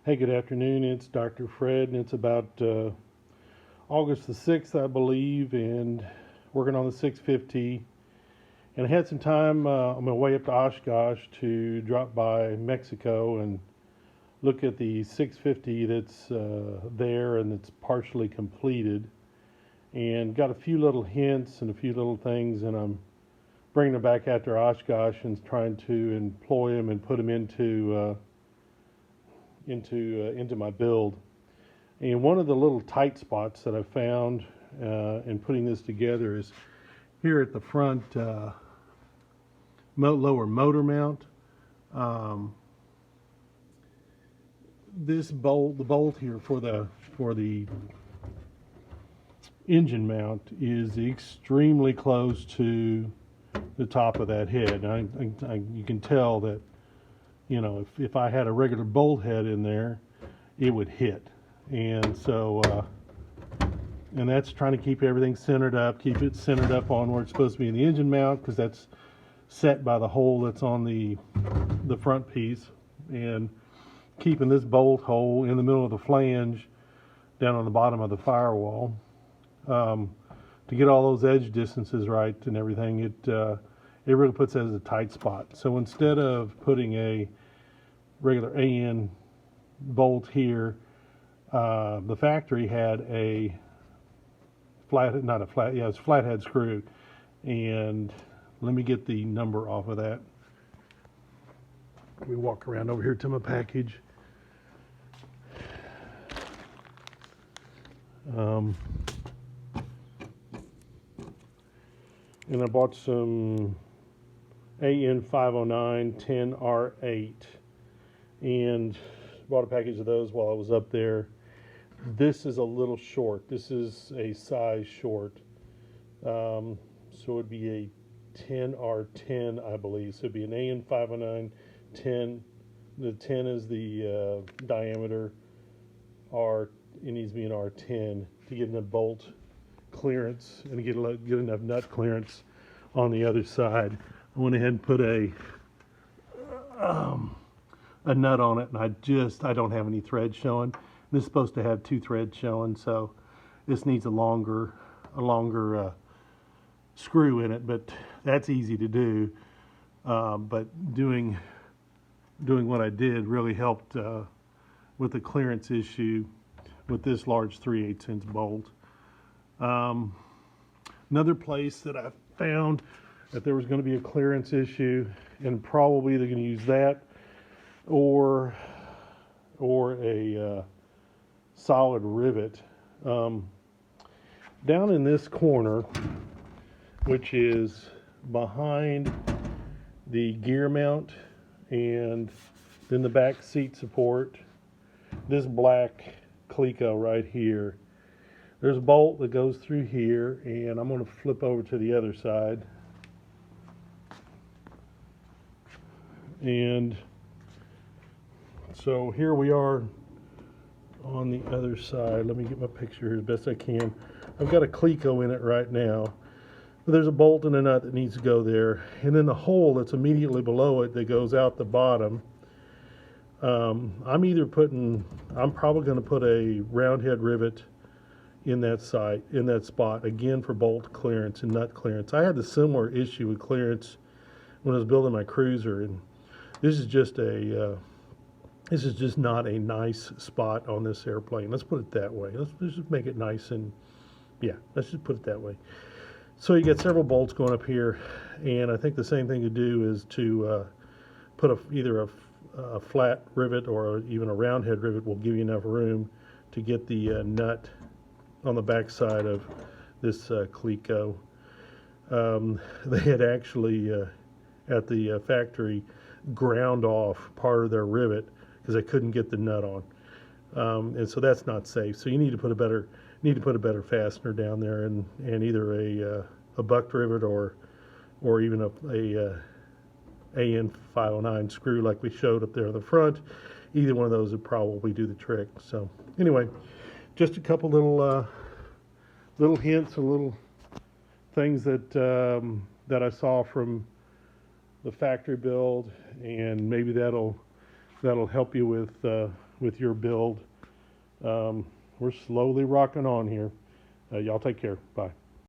Hey, good afternoon. It's Dr. Fred, and it's about August the 6th, I believe, and working on the 650. And I had some time on my way up to Oshkosh to drop by Mexico and look at the 650 that's there and that's partially completed. And got a few little hints and a few little things, and I'm bringing them back after Oshkosh and trying to employ them and put them into my build. And one of the little tight spots that I found in putting this together is here at the front lower motor mount. This bolt, the bolt here for the engine mount, is extremely close to the top of that head. You can tell that, you know, if I had a regular bolt head in there, it would hit. And so, and that's trying to keep everything centered up, keep it centered up on where it's supposed to be in the engine mount, because that's set by the hole that's on the front piece, and keeping this bolt hole in the middle of the flange down on the bottom of the firewall. To get all those edge distances right and everything, it really puts it as a tight spot. So instead of putting a regular AN bolt here, the factory had a it's flathead screw. And let me get the number off of that. Let me walk around over here to my package. And I bought some AN 509 10R8 and bought a package of those while I was up there. This is a little short. This is a size short. So it would be a 10R10, I believe. So it would be an AN 509 10. The 10 is the diameter. It needs to be an R10 to get enough bolt clearance and get enough nut clearance on the other side. I went ahead and put a nut on it, and I don't have any threads showing. This is supposed to have 2 threads showing, so this needs a longer screw in it, but that's easy to do. But doing what I did really helped with the clearance issue with this large 3/8 inch bolt. Another place that I found that there was going to be a clearance issue, and probably they're going to use that or a solid rivet. Down in this corner, which is behind the gear mount and then the back seat support, this black cleco right here, there's a bolt that goes through here, and I'm going to flip over to the other side. And so here we are on the other side. Let me get my picture here as best I can. I've got a cleco in it right now. There's a bolt and a nut that needs to go there, and then the hole that's immediately below it that goes out the bottom. I'm probably going to put a round head rivet in that spot again for bolt clearance and nut clearance. I had a similar issue with clearance when I was building my cruiser, and this is just not a nice spot on this airplane. Let's put it that way. Let's just make it nice, and yeah, let's just put it that way. So you get several bolts going up here, and I think the same thing to do is to put either a flat rivet or even a round head rivet will give you enough room to get the nut on the back side of this cleco. They had actually at the factory ground off part of their rivet because they couldn't get the nut on, and so that's not safe. So you need to put a better fastener down there, and either a buck rivet or even a AN 509 screw like we showed up there in the front. Either one of those would probably do the trick. So anyway, just a couple little hints and little things that I saw from the factory build, and maybe that'll that'll help you with your build. We're slowly rocking on here. Y'all take care. Bye.